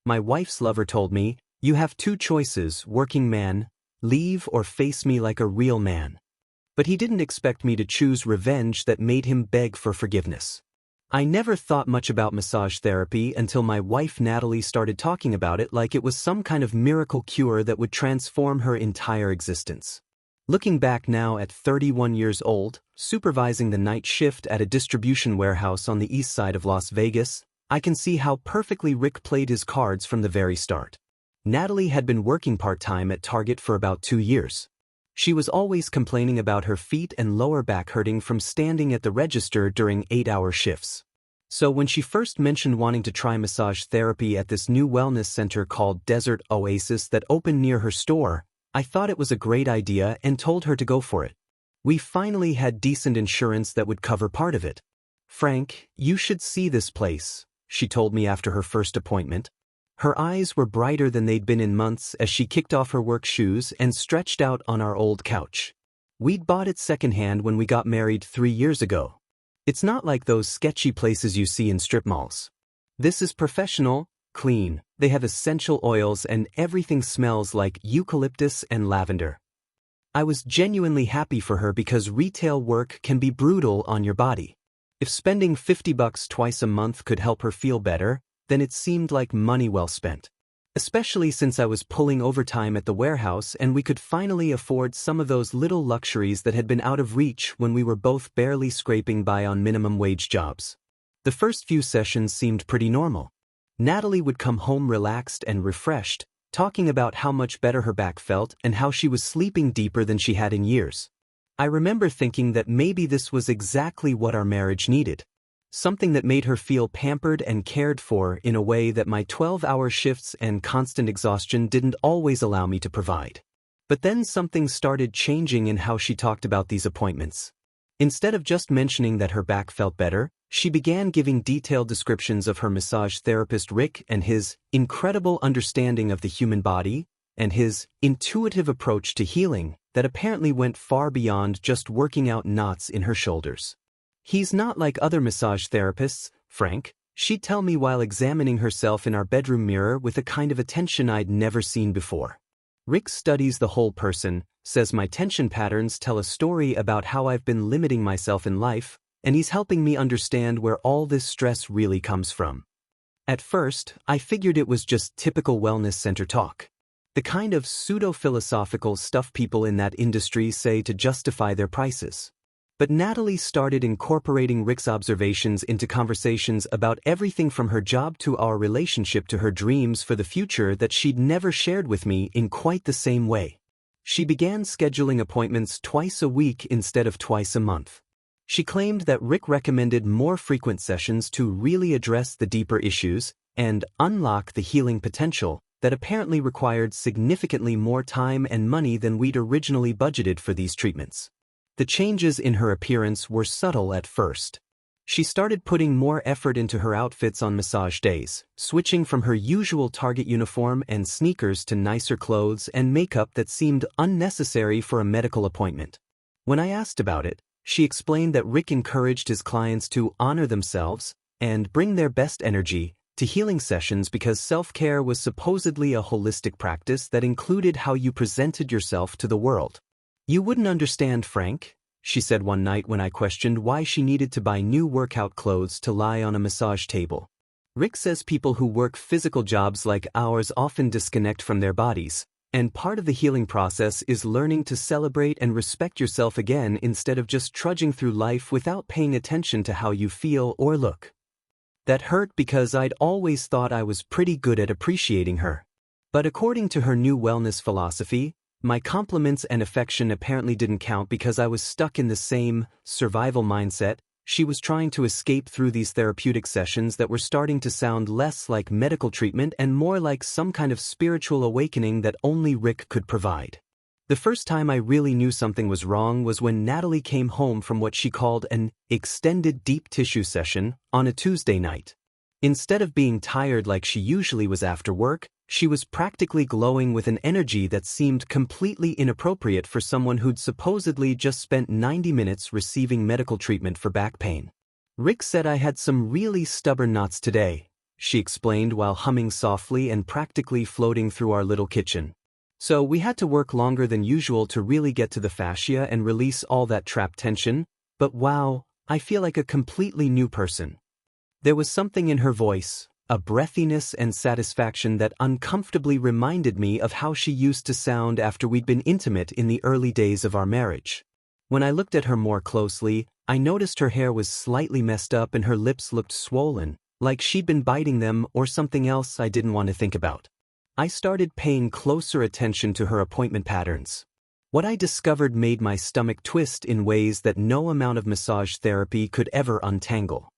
My wife's lover told me, "You have two choices, working man, leave or face me like a real man." But he didn't expect me to choose revenge that made him beg for forgiveness. I never thought much about massage therapy until my wife Natalie started talking about it like it was some kind of miracle cure that would transform her entire existence. Looking back now at 31 years old, supervising the night shift at a distribution warehouse on the east side of Las Vegas, I can see how perfectly Rick played his cards from the very start. Natalie had been working part-time at Target for about 2 years. She was always complaining about her feet and lower back hurting from standing at the register during 8-hour shifts. So when she first mentioned wanting to try massage therapy at this new wellness center called Desert Oasis that opened near her store, I thought it was a great idea and told her to go for it. We finally had decent insurance that would cover part of it. "Frank, you should see this place," she told me after her first appointment. Her eyes were brighter than they'd been in months as she kicked off her work shoes and stretched out on our old couch. We'd bought it secondhand when we got married 3 years ago. It's not like those sketchy places you see in strip malls. This is professional, clean, they have essential oils and everything smells like eucalyptus and lavender. I was genuinely happy for her because retail work can be brutal on your body. If spending $50 twice a month could help her feel better, then it seemed like money well spent. Especially since I was pulling overtime at the warehouse and we could finally afford some of those little luxuries that had been out of reach when we were both barely scraping by on minimum wage jobs. The first few sessions seemed pretty normal. Natalie would come home relaxed and refreshed, talking about how much better her back felt and how she was sleeping deeper than she had in years. I remember thinking that maybe this was exactly what our marriage needed. Something that made her feel pampered and cared for in a way that my 12-hour shifts and constant exhaustion didn't always allow me to provide. But then something started changing in how she talked about these appointments. Instead of just mentioning that her back felt better, she began giving detailed descriptions of her massage therapist Rick and his incredible understanding of the human body, and his intuitive approach to healing that apparently went far beyond just working out knots in her shoulders. "He's not like other massage therapists, Frank," she'd tell me while examining herself in our bedroom mirror with a kind of attention I'd never seen before. "Rick studies the whole person, says my tension patterns tell a story about how I've been limiting myself in life, and he's helping me understand where all this stress really comes from." At first, I figured it was just typical wellness center talk. The kind of pseudo-philosophical stuff people in that industry say to justify their prices. But Natalie started incorporating Rick's observations into conversations about everything from her job to our relationship to her dreams for the future that she'd never shared with me in quite the same way. She began scheduling appointments twice a week instead of twice a month. She claimed that Rick recommended more frequent sessions to really address the deeper issues and unlock the healing potential that apparently required significantly more time and money than we'd originally budgeted for these treatments. The changes in her appearance were subtle at first. She started putting more effort into her outfits on massage days, switching from her usual Target uniform and sneakers to nicer clothes and makeup that seemed unnecessary for a medical appointment. When I asked about it, she explained that Rick encouraged his clients to honor themselves and bring their best energy to healing sessions because self-care was supposedly a holistic practice that included how you presented yourself to the world. "You wouldn't understand, Frank," she said one night when I questioned why she needed to buy new workout clothes to lie on a massage table. "Rick says people who work physical jobs like ours often disconnect from their bodies, and part of the healing process is learning to celebrate and respect yourself again instead of just trudging through life without paying attention to how you feel or look." That hurt because I'd always thought I was pretty good at appreciating her. But according to her new wellness philosophy, my compliments and affection apparently didn't count because I was stuck in the same survival mindset. She was trying to escape through these therapeutic sessions that were starting to sound less like medical treatment and more like some kind of spiritual awakening that only Rick could provide. The first time I really knew something was wrong was when Natalie came home from what she called an extended deep tissue session on a Tuesday night. Instead of being tired like she usually was after work, she was practically glowing with an energy that seemed completely inappropriate for someone who'd supposedly just spent 90 minutes receiving medical treatment for back pain. "Rick said I had some really stubborn knots today," she explained while humming softly and practically floating through our little kitchen. So we had to work longer than usual to really get to the fascia and release all that trapped tension, but wow, I feel like a completely new person. There was something in her voice, a breathiness and satisfaction that uncomfortably reminded me of how she used to sound after we'd been intimate in the early days of our marriage. When I looked at her more closely, I noticed her hair was slightly messed up and her lips looked swollen, like she'd been biting them or something else I didn't want to think about. I started paying closer attention to her appointment patterns. What I discovered made my stomach twist in ways that no amount of massage therapy could ever untangle.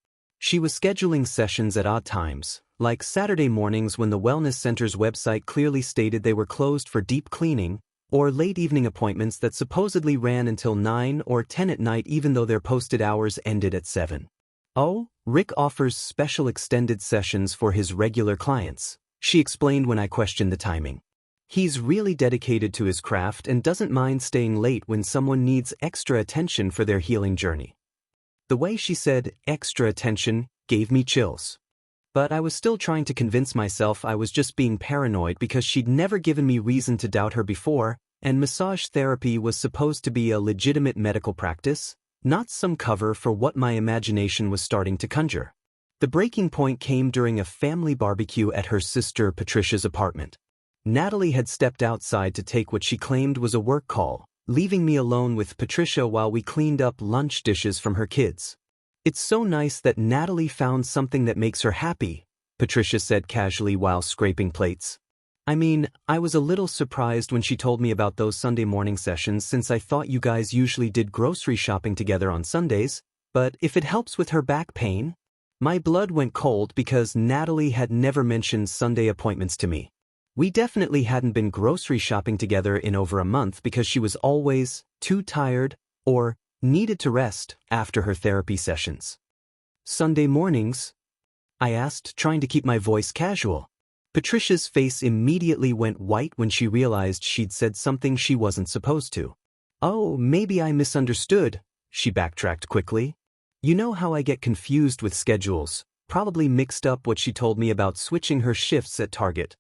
She was scheduling sessions at odd times, like Saturday mornings when the wellness center's website clearly stated they were closed for deep cleaning, or late evening appointments that supposedly ran until 9 or 10 at night even though their posted hours ended at 7. Oh, Rick offers special extended sessions for his regular clients, she explained when I questioned the timing. He's really dedicated to his craft and doesn't mind staying late when someone needs extra attention for their healing journey. The way she said extra attention gave me chills. But I was still trying to convince myself I was just being paranoid because she'd never given me reason to doubt her before, and massage therapy was supposed to be a legitimate medical practice, not some cover for what my imagination was starting to conjure. The breaking point came during a family barbecue at her sister Patricia's apartment. Natalie had stepped outside to take what she claimed was a work call, leaving me alone with Patricia while we cleaned up lunch dishes from her kids. "It's so nice that Natalie found something that makes her happy," Patricia said casually while scraping plates. "I mean, I was a little surprised when she told me about those Sunday morning sessions since I thought you guys usually did grocery shopping together on Sundays, but if it helps with her back pain..." My blood went cold because Natalie had never mentioned Sunday appointments to me. We definitely hadn't been grocery shopping together in over a month because she was always too tired or needed to rest after her therapy sessions. "Sunday mornings?" I asked, trying to keep my voice casual. Patricia's face immediately went white when she realized she'd said something she wasn't supposed to. "Oh, maybe I misunderstood," she backtracked quickly. "You know how I get confused with schedules, probably mixed up what she told me about switching her shifts at Target."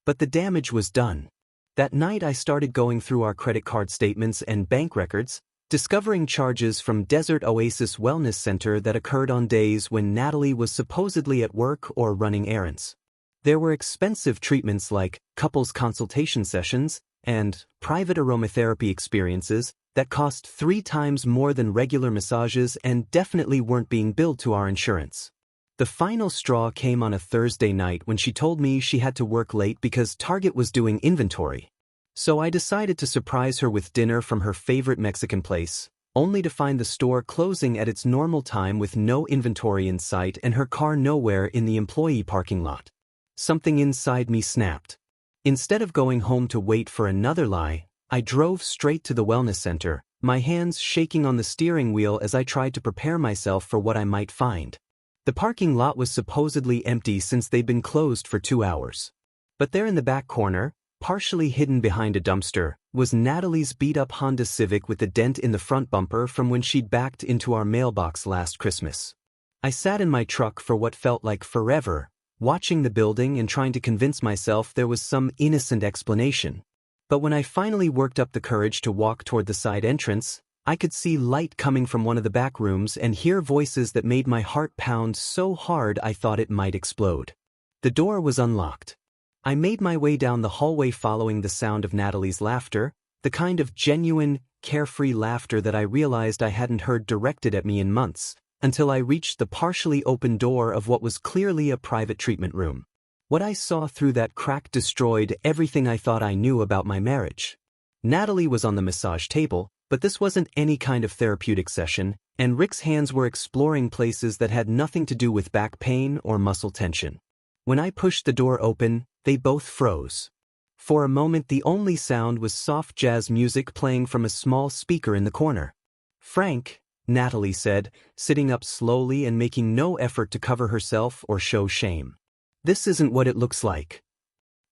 But the damage was done. That night I started going through our credit card statements and bank records, discovering charges from Desert Oasis Wellness Center that occurred on days when Natalie was supposedly at work or running errands. There were expensive treatments like couples consultation sessions and private aromatherapy experiences that cost 3 times more than regular massages and definitely weren't being billed to our insurance. The final straw came on a Thursday night when she told me she had to work late because Target was doing inventory. So I decided to surprise her with dinner from her favorite Mexican place, only to find the store closing at its normal time with no inventory in sight and her car nowhere in the employee parking lot. Something inside me snapped. Instead of going home to wait for another lie, I drove straight to the wellness center, my hands shaking on the steering wheel as I tried to prepare myself for what I might find. The parking lot was supposedly empty since they'd been closed for 2 hours. But there in the back corner, partially hidden behind a dumpster, was Natalie's beat-up Honda Civic with a dent in the front bumper from when she'd backed into our mailbox last Christmas. I sat in my truck for what felt like forever, watching the building and trying to convince myself there was some innocent explanation. But when I finally worked up the courage to walk toward the side entrance, I could see light coming from one of the back rooms and hear voices that made my heart pound so hard I thought it might explode. The door was unlocked. I made my way down the hallway following the sound of Natalie's laughter, the kind of genuine, carefree laughter that I realized I hadn't heard directed at me in months, until I reached the partially open door of what was clearly a private treatment room. What I saw through that crack destroyed everything I thought I knew about my marriage. Natalie was on the massage table, but this wasn't any kind of therapeutic session, and Rick's hands were exploring places that had nothing to do with back pain or muscle tension. When I pushed the door open, they both froze. For a moment the only sound was soft jazz music playing from a small speaker in the corner. "Frank," Natalie said, sitting up slowly and making no effort to cover herself or show shame. "This isn't what it looks like."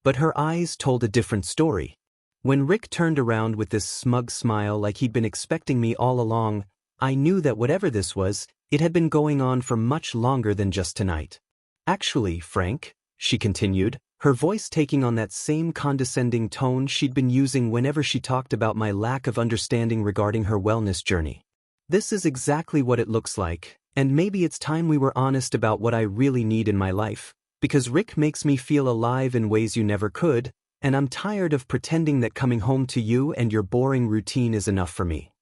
But her eyes told a different story. When Rick turned around with this smug smile like he'd been expecting me all along, I knew that whatever this was, it had been going on for much longer than just tonight. Actually, Frank, she continued, her voice taking on that same condescending tone she'd been using whenever she talked about my lack of understanding regarding her wellness journey. This is exactly what it looks like, and maybe it's time we were honest about what I really need in my life, because Rick makes me feel alive in ways you never could, and I'm tired of pretending that coming home to you and your boring routine is enough for me.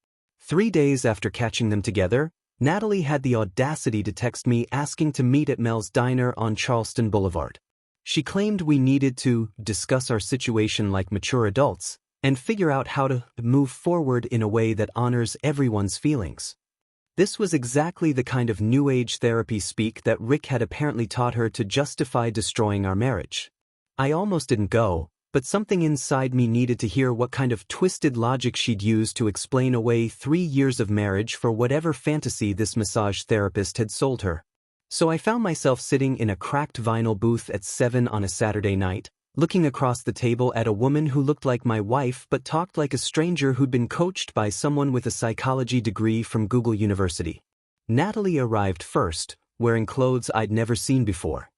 3 days after catching them together, Natalie had the audacity to text me asking to meet at Mels Diner on Charleston Boulevard. She claimed we needed to discuss our situation like mature adults and figure out how to move forward in a way that honors everyone's feelings. This was exactly the kind of New Age therapy speak that Rick had apparently taught her to justify destroying our marriage. I almost didn't go, but something inside me needed to hear what kind of twisted logic she'd use to explain away 3 years of marriage for whatever fantasy this massage therapist had sold her. So I found myself sitting in a cracked vinyl booth at 7 on a Saturday night, looking across the table at a woman who looked like my wife but talked like a stranger who'd been coached by someone with a psychology degree from Google University. Natalie arrived first, wearing clothes I'd never seen before.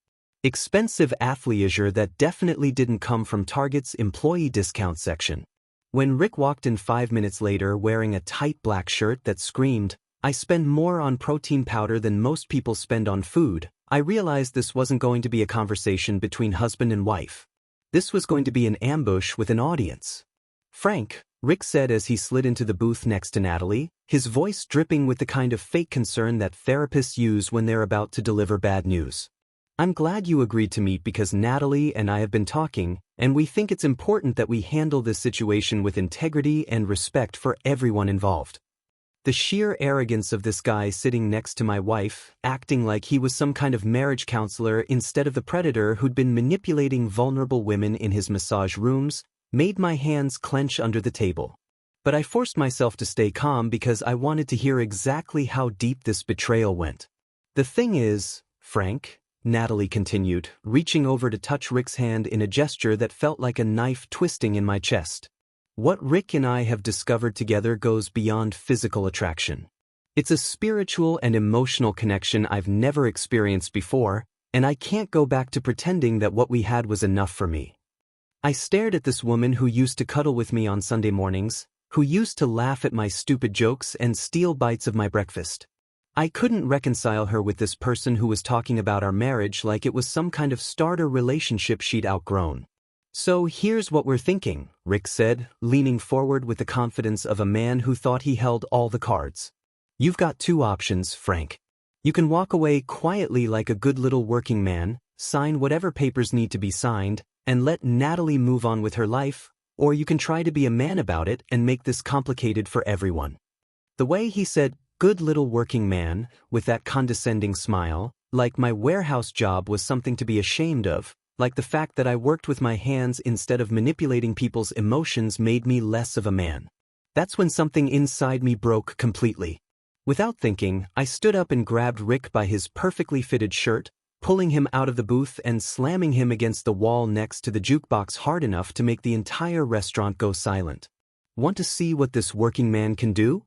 Expensive athleisure that definitely didn't come from Target's employee discount section. When Rick walked in 5 minutes later wearing a tight black shirt that screamed, "I spend more on protein powder than most people spend on food," I realized this wasn't going to be a conversation between husband and wife. This was going to be an ambush with an audience. "Frank," Rick said as he slid into the booth next to Natalie, his voice dripping with the kind of fake concern that therapists use when they're about to deliver bad news. "I'm glad you agreed to meet because Natalie and I have been talking, and we think it's important that we handle this situation with integrity and respect for everyone involved." The sheer arrogance of this guy sitting next to my wife, acting like he was some kind of marriage counselor instead of the predator who'd been manipulating vulnerable women in his massage rooms, made my hands clench under the table. But I forced myself to stay calm because I wanted to hear exactly how deep this betrayal went. "The thing is, Frank," Natalie continued, reaching over to touch Rick's hand in a gesture that felt like a knife twisting in my chest. "What Rick and I have discovered together goes beyond physical attraction. It's a spiritual and emotional connection I've never experienced before, and I can't go back to pretending that what we had was enough for me." I stared at this woman who used to cuddle with me on Sunday mornings, who used to laugh at my stupid jokes and steal bites of my breakfast. I couldn't reconcile her with this person who was talking about our marriage like it was some kind of starter relationship she'd outgrown. "So here's what we're thinking," Rick said, leaning forward with the confidence of a man who thought he held all the cards. "You've got 2 options, Frank. You can walk away quietly like a good little working man, sign whatever papers need to be signed, and let Natalie move on with her life, or you can try to be a man about it and make this complicated for everyone." The way he said, "good little working man," with that condescending smile, like my warehouse job was something to be ashamed of, like the fact that I worked with my hands instead of manipulating people's emotions made me less of a man. That's when something inside me broke completely. Without thinking, I stood up and grabbed Rick by his perfectly fitted shirt, pulling him out of the booth and slamming him against the wall next to the jukebox hard enough to make the entire restaurant go silent. "Want to see what this working man can do?"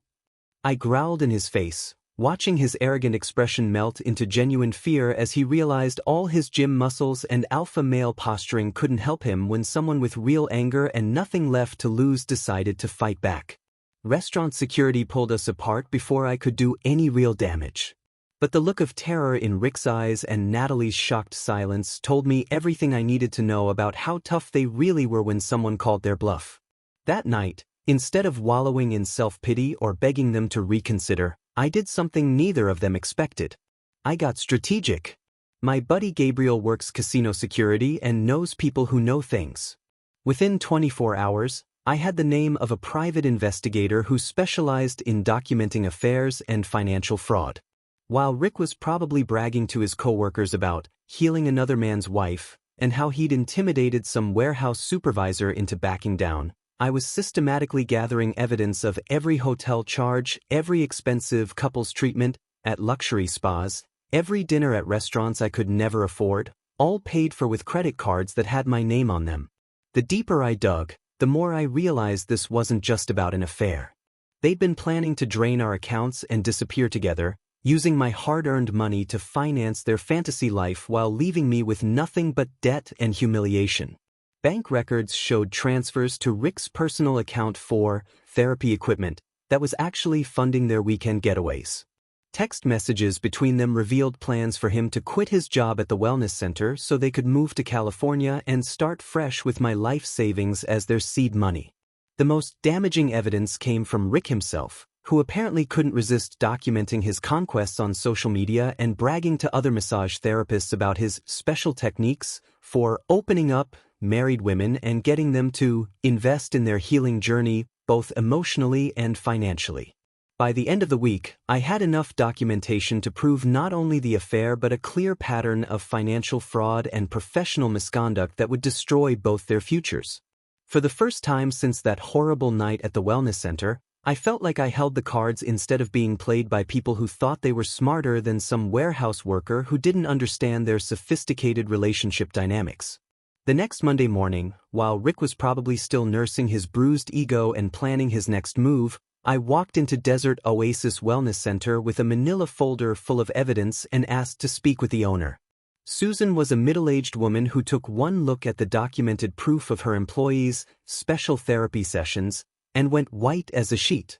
I growled in his face, watching his arrogant expression melt into genuine fear as he realized all his gym muscles and alpha male posturing couldn't help him when someone with real anger and nothing left to lose decided to fight back. Restaurant security pulled us apart before I could do any real damage. But the look of terror in Rick's eyes and Natalie's shocked silence told me everything I needed to know about how tough they really were when someone called their bluff. That night, instead of wallowing in self-pity or begging them to reconsider, I did something neither of them expected. I got strategic. My buddy Gabriel works casino security and knows people who know things. Within 24 hours, I had the name of a private investigator who specialized in documenting affairs and financial fraud. While Rick was probably bragging to his coworkers about healing another man's wife and how he'd intimidated some warehouse supervisor into backing down, I was systematically gathering evidence of every hotel charge, every expensive couples treatment at luxury spas, every dinner at restaurants I could never afford, all paid for with credit cards that had my name on them. The deeper I dug, the more I realized this wasn't just about an affair. They'd been planning to drain our accounts and disappear together, using my hard-earned money to finance their fantasy life while leaving me with nothing but debt and humiliation. Bank records showed transfers to Rick's personal account for therapy equipment that was actually funding their weekend getaways. Text messages between them revealed plans for him to quit his job at the wellness center so they could move to California and start fresh with my life savings as their seed money. The most damaging evidence came from Rick himself, who apparently couldn't resist documenting his conquests on social media and bragging to other massage therapists about his special techniques for opening up married women and getting them to invest in their healing journey both emotionally and financially. By the end of the week, I had enough documentation to prove not only the affair but a clear pattern of financial fraud and professional misconduct that would destroy both their futures. For the first time since that horrible night at the wellness center, I felt like I held the cards instead of being played by people who thought they were smarter than some warehouse worker who didn't understand their sophisticated relationship dynamics. The next Monday morning, while Rick was probably still nursing his bruised ego and planning his next move, I walked into Desert Oasis Wellness Center with a manila folder full of evidence and asked to speak with the owner. Susan was a middle-aged woman who took one look at the documented proof of her employees' special therapy sessions and went white as a sheet.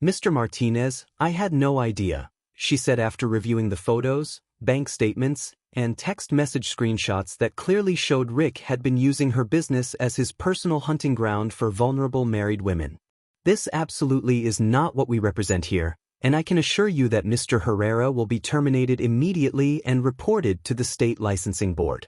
"Mr. Martinez, I had no idea," she said after reviewing the photos, bank statements, and text message screenshots that clearly showed Rick had been using her business as his personal hunting ground for vulnerable married women. "This absolutely is not what we represent here, and I can assure you that Mr. Herrera will be terminated immediately and reported to the state licensing board."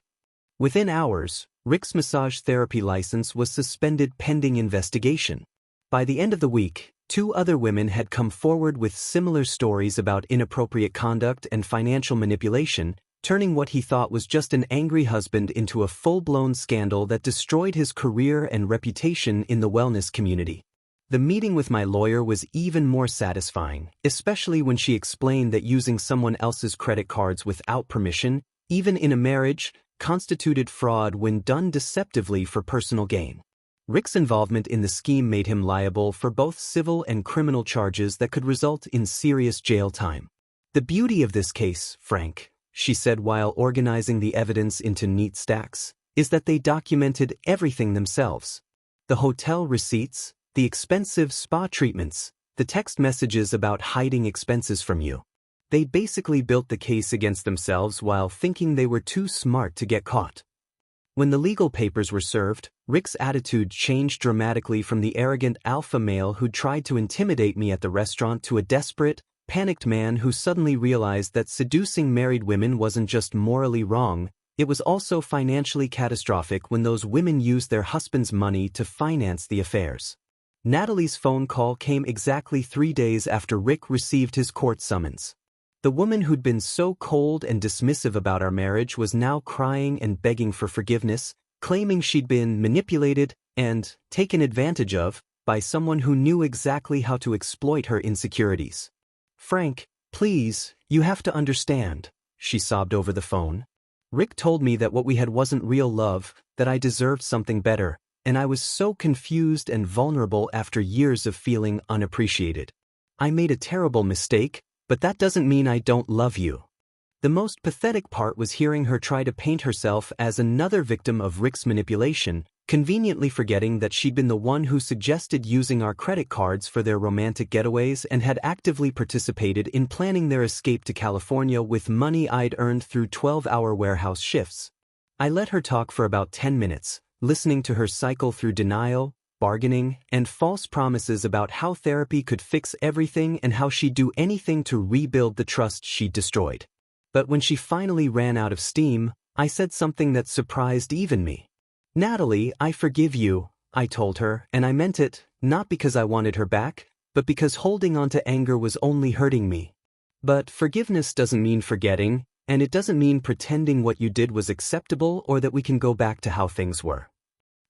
Within hours, Rick's massage therapy license was suspended pending investigation. By the end of the week, 2 other women had come forward with similar stories about inappropriate conduct and financial manipulation, turning what he thought was just an angry husband into a full-blown scandal that destroyed his career and reputation in the wellness community. The meeting with my lawyer was even more satisfying, especially when she explained that using someone else's credit cards without permission, even in a marriage, constituted fraud when done deceptively for personal gain. Rick's involvement in the scheme made him liable for both civil and criminal charges that could result in serious jail time. "The beauty of this case, Frank," she said while organizing the evidence into neat stacks, "is that they documented everything themselves. The hotel receipts, the expensive spa treatments, the text messages about hiding expenses from you. They basically built the case against themselves while thinking they were too smart to get caught." When the legal papers were served, Rick's attitude changed dramatically from the arrogant alpha male who tried to intimidate me at the restaurant to a desperate, panicked man who suddenly realized that seducing married women wasn't just morally wrong, it was also financially catastrophic when those women used their husband's money to finance the affairs. Natalie's phone call came exactly 3 days after Rick received his court summons. The woman who'd been so cold and dismissive about our marriage was now crying and begging for forgiveness, claiming she'd been manipulated and taken advantage of by someone who knew exactly how to exploit her insecurities. "Frank, please, you have to understand," she sobbed over the phone. "Rick told me that what we had wasn't real love, that I deserved something better, and I was so confused and vulnerable after years of feeling unappreciated. I made a terrible mistake, but that doesn't mean I don't love you." The most pathetic part was hearing her try to paint herself as another victim of Rick's manipulation, conveniently forgetting that she'd been the one who suggested using our credit cards for their romantic getaways and had actively participated in planning their escape to California with money I'd earned through 12-hour warehouse shifts. I let her talk for about 10 minutes, listening to her cycle through denial, bargaining, and false promises about how therapy could fix everything and how she'd do anything to rebuild the trust she'd destroyed. But when she finally ran out of steam, I said something that surprised even me. "Natalie, I forgive you," I told her, and I meant it, not because I wanted her back, but because holding on to anger was only hurting me. But forgiveness doesn't mean forgetting, and it doesn't mean pretending what you did was acceptable or that we can go back to how things were.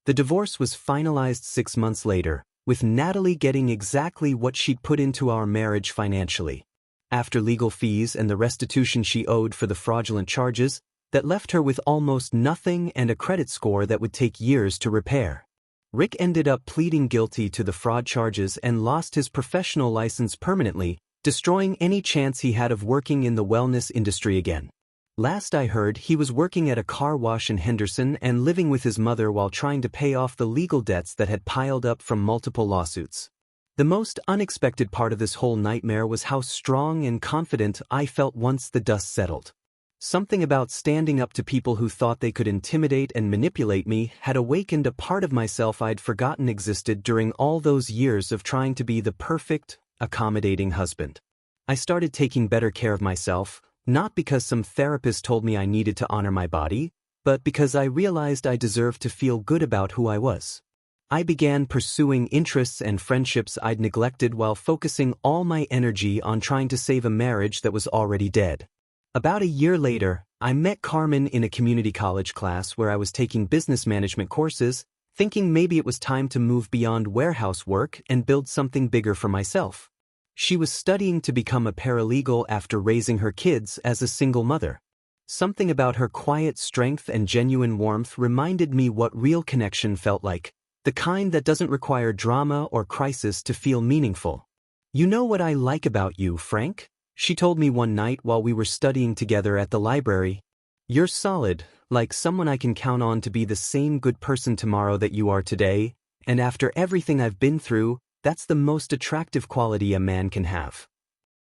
The divorce was finalized 6 months later, with Natalie getting exactly what she'd put into our marriage financially. After legal fees and the restitution she owed for the fraudulent charges, that left her with almost nothing and a credit score that would take years to repair. Rick ended up pleading guilty to the fraud charges and lost his professional license permanently, destroying any chance he had of working in the wellness industry again. Last I heard, he was working at a car wash in Henderson and living with his mother while trying to pay off the legal debts that had piled up from multiple lawsuits. The most unexpected part of this whole nightmare was how strong and confident I felt once the dust settled. Something about standing up to people who thought they could intimidate and manipulate me had awakened a part of myself I'd forgotten existed during all those years of trying to be the perfect, accommodating husband. I started taking better care of myself, not because some therapist told me I needed to honor my body, but because I realized I deserved to feel good about who I was. I began pursuing interests and friendships I'd neglected while focusing all my energy on trying to save a marriage that was already dead. About a year later, I met Carmen in a community college class where I was taking business management courses, thinking maybe it was time to move beyond warehouse work and build something bigger for myself. She was studying to become a paralegal after raising her kids as a single mother. Something about her quiet strength and genuine warmth reminded me what real connection felt like, the kind that doesn't require drama or crisis to feel meaningful. "You know what I like about you, Frank?" she told me one night while we were studying together at the library. "You're solid, like someone I can count on to be the same good person tomorrow that you are today, and after everything I've been through, that's the most attractive quality a man can have."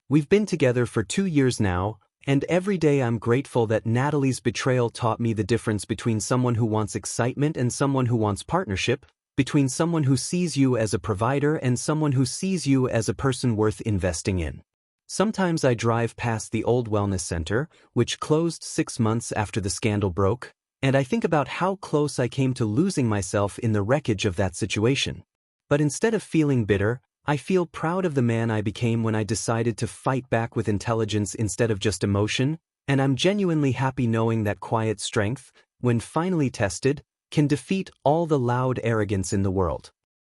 We've been together for 2 years now, and every day I'm grateful that Natalie's betrayal taught me the difference between someone who wants excitement and someone who wants partnership, between someone who sees you as a provider and someone who sees you as a person worth investing in. Sometimes I drive past the old wellness center, which closed 6 months after the scandal broke, and I think about how close I came to losing myself in the wreckage of that situation. But instead of feeling bitter, I feel proud of the man I became when I decided to fight back with intelligence instead of just emotion, and I'm genuinely happy knowing that quiet strength, when finally tested, can defeat all the loud arrogance in the world.